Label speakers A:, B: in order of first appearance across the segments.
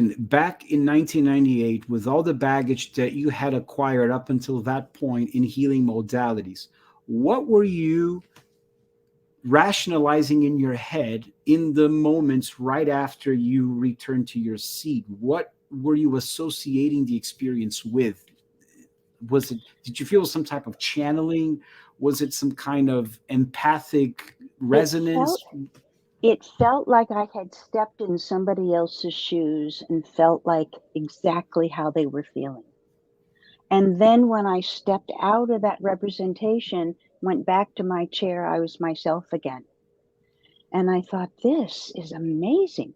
A: Back in 1998, with all the baggage that you had acquired up until that point in healing modalities, what were you rationalizing in your head in the moments right after you returned to your seat? What were you associating the experience with? Was it, did you feel some type of channeling? Was it some kind of empathic
B: It felt
A: resonance?
B: it felt like I had stepped in somebody else's shoes and felt like exactly how they were feeling. And then when I stepped out of that representation, went back to my chair, I was myself again. And I thought, this is amazing.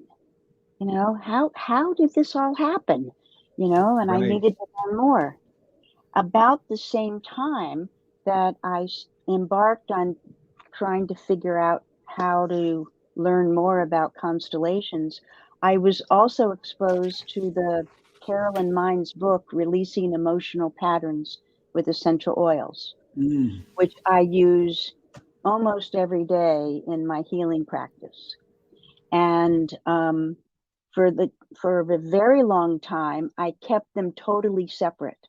B: How did this all happen? And I
A: Right.
B: needed to learn more. About the same time that embarked on trying to figure out how to learn more about constellations, I was also exposed to the Carolyn Mine's book, Releasing Emotional Patterns with Essential Oils,
A: Mm.
B: which I use almost every day in my healing practice. And for the for a very long time, I kept them totally separate.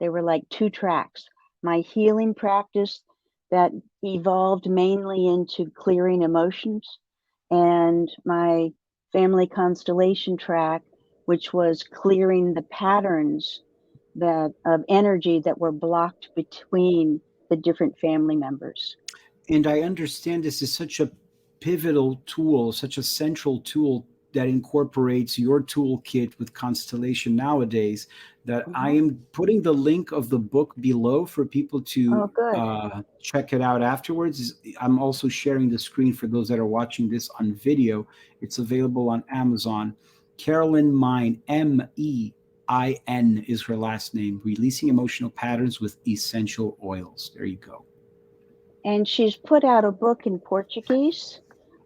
B: They were like two tracks. My healing practice that evolved mainly into clearing emotions, and my family constellation track, which was clearing the patterns that of energy that were blocked between the different family members.
A: And I understand this is such a pivotal tool, such a central tool that incorporates your toolkit with Constellation nowadays. That I
B: Uh-huh.
A: am putting the link of the book below for people
B: Oh,
A: to
B: good.
A: check it out afterwards. I'm also sharing the screen for those that are watching this on video. It's available on Amazon. Carolyn Mine, Mein is her last name. Releasing Emotional Patterns with Essential Oils. There you go.
B: And she's put out a book in Portuguese,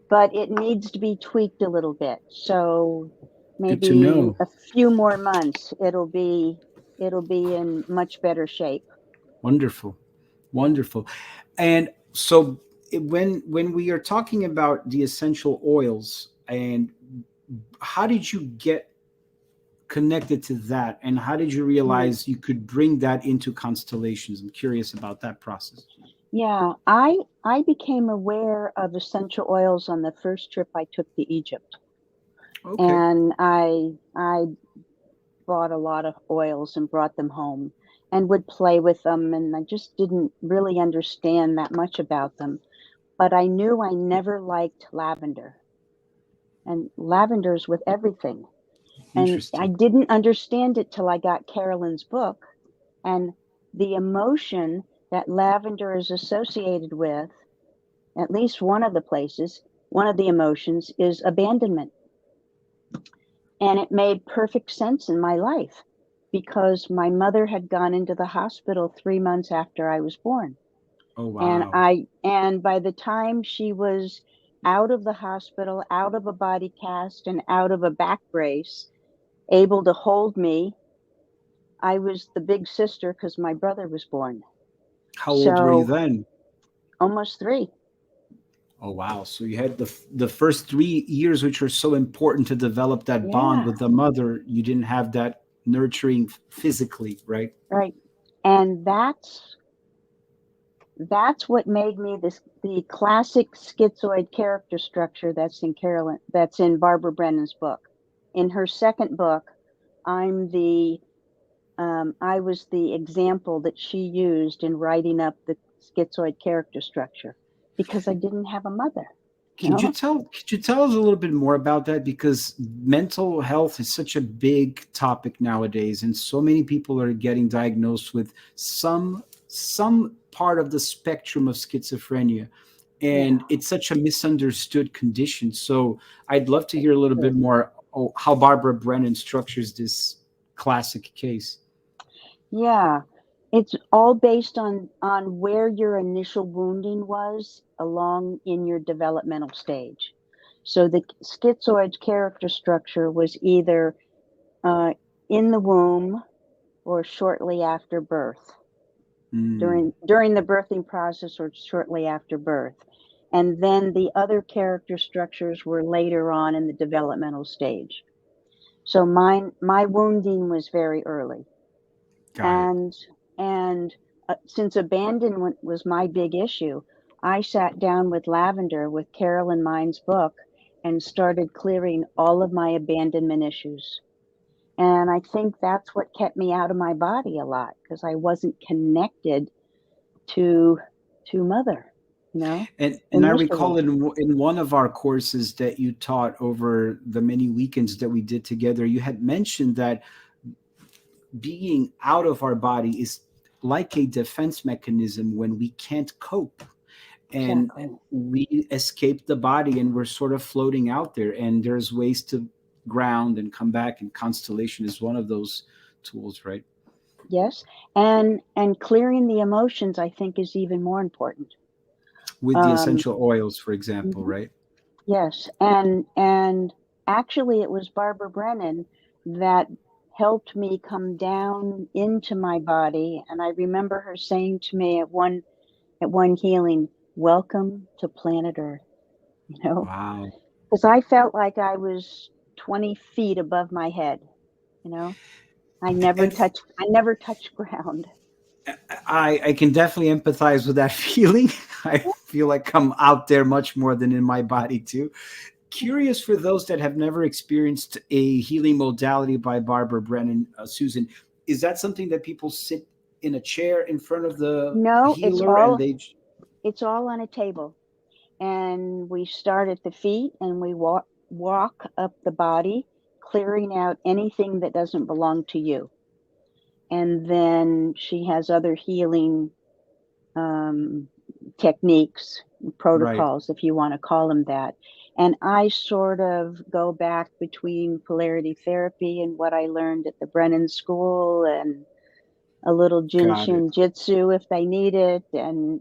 B: but it needs to be tweaked a little bit. So
A: Good to
B: maybe
A: know.
B: a few more months, it'll be in much better shape.
A: Wonderful, wonderful. And so when we are talking about the essential oils, and how did you get connected to that, and how did you
B: Hmm.
A: realize you could bring that into constellations? I'm curious about that process.
B: Yeah, I became aware of essential oils on the first trip I took to Egypt,
A: Okay.
B: and I bought a lot of oils and brought them home and would play with them, and I just didn't really understand that much about them. But I knew I never liked lavender, and lavender's with everything. And I
A: Interesting.
B: didn't understand it till I got Carolyn's book, and the emotion that lavender is associated with, at least one of the places, one of the emotions is abandonment. And it made perfect sense in my life because my mother had gone into the hospital 3 months after I was born.
A: Oh
B: And
A: wow.
B: and by the time she was out of the hospital, out of a body cast and out of a back brace, able to hold me, I was the big sister because my brother was born.
A: How old were you
B: So
A: then?
B: almost three.
A: Oh wow. So you had the first 3 years, which are so important to develop that bond
B: Yeah,
A: with the mother. You didn't have that nurturing physically, right?
B: right. And that's what made me the classic schizoid character structure that's in Barbara Brennan's book. In her second book, I'm the I was the example that she used in writing up the schizoid character structure because I didn't have a mother. You know?
A: Could you tell us a little bit more about that? Because mental health is such a big topic nowadays, and so many people are getting diagnosed with some part of the spectrum of schizophrenia,
B: Yeah.
A: and it's such a misunderstood condition. So I'd love to hear a little bit
B: Good.
A: more how Barbara Brennan structures this classic case.
B: Yeah. It's all based on where your initial wounding was along in your developmental stage. So the schizoid character structure was either uh, in the womb or shortly after birth,
A: Mm,
B: during the birthing process or shortly after birth. And then the other character structures were later on in the developmental stage. So my wounding was very early.
A: Got it.
B: And since abandonment was my big issue, I sat down with Lavender, with Carolyn Mine's book, and started clearing all of my abandonment issues. And I think that's what kept me out of my body a lot, because I wasn't connected to mother,
A: And I
B: initially.
A: recall in one of our courses that you taught over the many weekends that we did together, you had mentioned that being out of our body is like a defense mechanism when we can't cope, and
B: Exactly.
A: we escape the body and we're sort of floating out there, and there's ways to ground and come back, and constellation is one of those tools, right?
B: Yes. And clearing the emotions, I think, is even more important.
A: With the
B: Um,
A: essential oils, for example,
B: mhm.
A: right?
B: Yes, and actually it was Barbara Brennan that helped me come down into my body, and I remember her saying to me at one healing, "Welcome to planet Earth," you know,
A: Wow.
B: because I felt like I was 20 feet above my head, you know.
A: And
B: I never touched ground.
A: I can definitely empathize with that feeling. I feel like I'm out there much more than in my body too. Curious for those that have never experienced a healing modality by Barbara Brennan, Susan, is that something that people sit in a chair in front of the
B: No,
A: healer and they?
B: it's all on a table. And we start at the feet and we walk up the body, clearing out anything that doesn't belong to you. And then she has other healing um, techniques,
A: Right.
B: protocols, if you want to call them that. And I sort of go back between polarity therapy and what I learned at the Brennan School, and a little
A: Got it.
B: Shin Jyutsu if they need it, and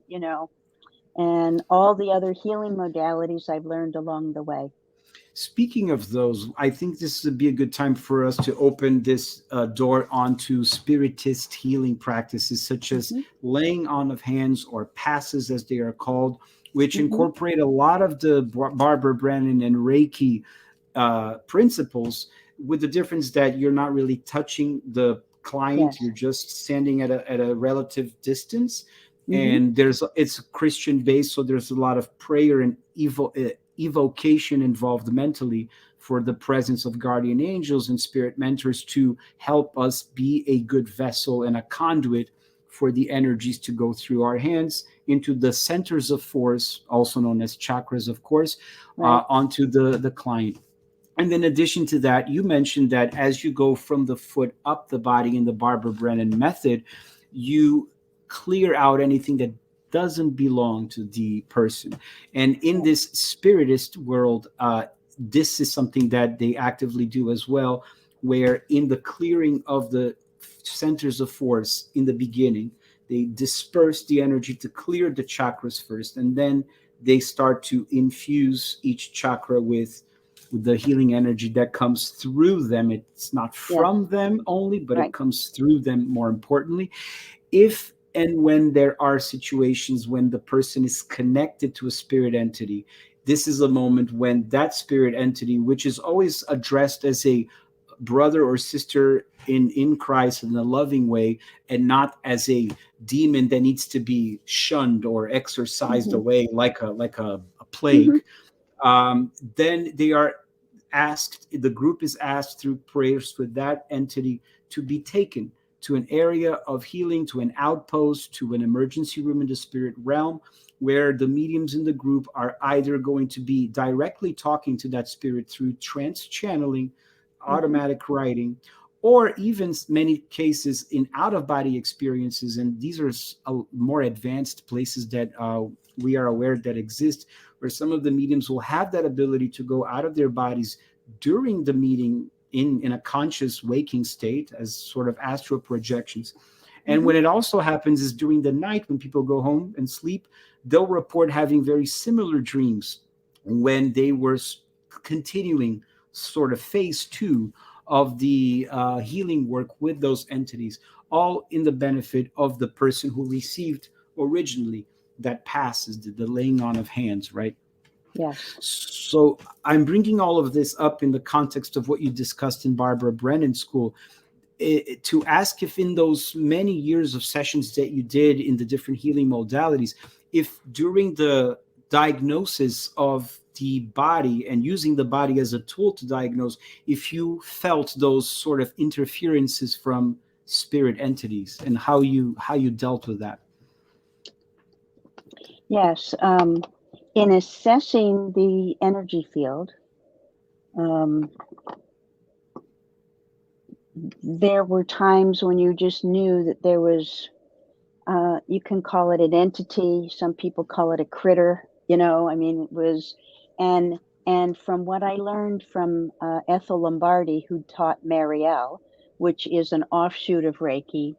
B: and all the other healing modalities I've learned along the way.
A: Speaking of those, I think this would be a good time for us to open this door onto spiritist healing practices such as
B: Hmm.
A: laying on of hands, or passes as they are called, which
B: Hmm.
A: incorporate a lot of the Barbara Brennan and Reiki principles, with the difference that you're not really touching the client,
B: Yes.
A: you're just standing at a relative distance.
B: Hmm.
A: And it's Christian based, so there's a lot of prayer and evocation involved mentally for the presence of guardian angels and spirit mentors to help us be a good vessel and a conduit for the energies to go through our hands into the centers of force, also known as chakras, of course,
B: Right.
A: onto the client. And in addition to that, you mentioned that as you go from the foot up the body in the Barbara Brennan method, you clear out anything that doesn't belong to the person. And in
B: Yes.
A: this spiritist world, this is something that they actively do as well, where in the clearing of the centers of force in the beginning, they disperse the energy to clear the chakras first, and then they start to infuse each chakra with the healing energy that comes through them. It's not
B: Yes.
A: from them only, but it
B: Right.
A: comes through them more importantly. If and when there are situations when the person is connected to a spirit entity, this is a moment when that spirit entity, which is always addressed as a brother or sister in Christ in a loving way, and not as a demon that needs to be shunned or exorcised
B: Hmm.
A: away like a
B: Hmm.
A: plague, then they are asked, the group is asked through prayers for that entity to be taken to an area of healing, to an outpost, to an emergency room in the spirit realm, where the mediums in the group are either going to be directly talking to that spirit through trance channeling,
B: Hmm.
A: automatic writing, or even many cases in out of body experiences. And these are more advanced places that we are aware that exist, where some of the mediums will have that ability to go out of their bodies during the meeting in a conscious waking state as sort of astral projections. And
B: Hmm.
A: when it also happens is during the night when people go home and sleep, they'll report having very similar dreams when they were continuing sort of phase two of the healing work with those entities, all in the benefit of the person who received originally that passes, the laying on of hands, right?
B: Yes.
A: So I'm bringing all of this up in the context of what you discussed in Barbara Brennan's school, to ask if in those many years of sessions that you did in the different healing modalities, if during the diagnosis of the body and using the body as a tool to diagnose, if you felt those sort of interferences from spirit entities and how you dealt with that.
B: Yes. In assessing the energy field, there were times when you just knew that there was, you can call it an entity, some people call it a critter, you know, I mean, it was, and from what I learned from Ethel Lombardi, who taught Marielle, which is an offshoot of Reiki,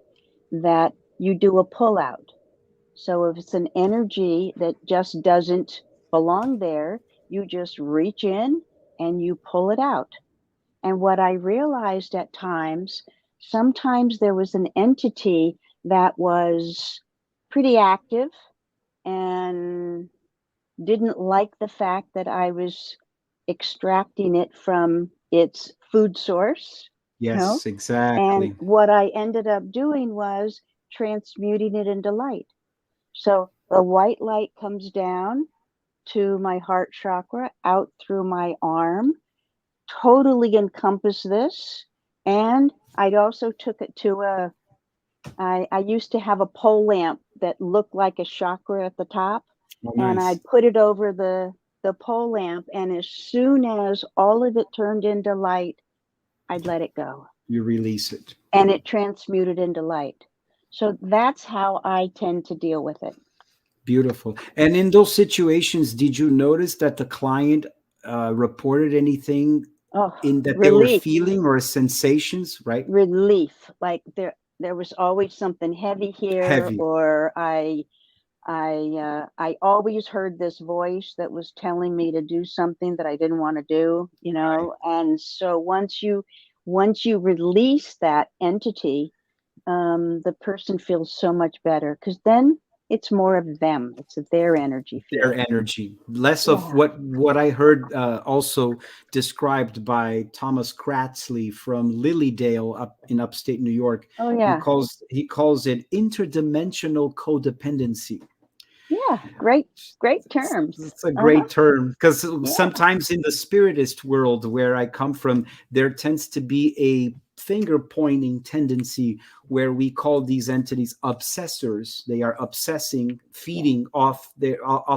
B: that you do a pull out. So if it's an energy that just doesn't belong there, you just reach in and you pull it out. And what I realized at times, sometimes there was an entity that was pretty active and didn't like the fact that I was extracting it from its food source, you know?
A: Yes,
B: And
A: exactly.
B: what I ended up doing was transmuting it into light. So the white light comes down to my heart chakra, out through my arm, totally encompass this. And I'd also took it to I used to have a pole lamp that looked like a chakra at the top,
A: Oh,
B: and
A: nice.
B: I'd put it over the pole lamp, and as soon as all of it turned into light, I'd let it go.
A: You release it.
B: And it transmuted into light. So that's how I tend to deal with it.
A: Beautiful. And in those situations, did you notice that the client reported anything
B: Oh,
A: in that they were
B: relief,
A: feeling or sensations, right?
B: relief. Like there was always something heavy here,
A: Heavy.
B: or I always heard this voice that was telling me to do something that I didn't want to do, you
A: Right.
B: know. And so once you release that entity, the person feels so much better, because then it's more of them. It's their energy
A: Their
B: field.
A: energy. Less of
B: Yeah.
A: what I heard also described by Thomas Kratzley from Lilydale up in upstate New York.
B: Oh
A: He
B: yeah.
A: calls it interdimensional codependency.
B: Yeah. Great terms.
A: It's a
B: Uh-huh.
A: great term because
B: Yeah.
A: sometimes in the spiritist world where I come from, there tends to be a finger pointing tendency where we call these entities obsessors. They are obsessing,
B: Yeah.
A: feeding off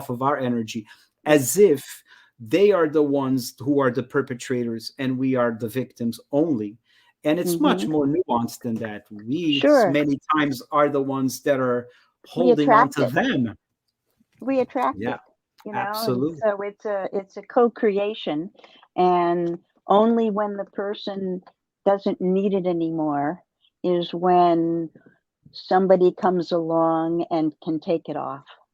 A: of our energy,
B: Yeah.
A: as if they are the ones who are the perpetrators and we are the victims only. And it's much
B: Mm-hmm.
A: more nuanced than that. We
B: Sure.
A: many times are the ones that are
B: We
A: holding on
B: attract
A: to
B: it.
A: them.
B: We attract
A: Yeah,
B: it, you know, and
A: absolutely.
B: so it's a co-creation, and only when the person doesn't need it anymore is when somebody comes along and can take it off.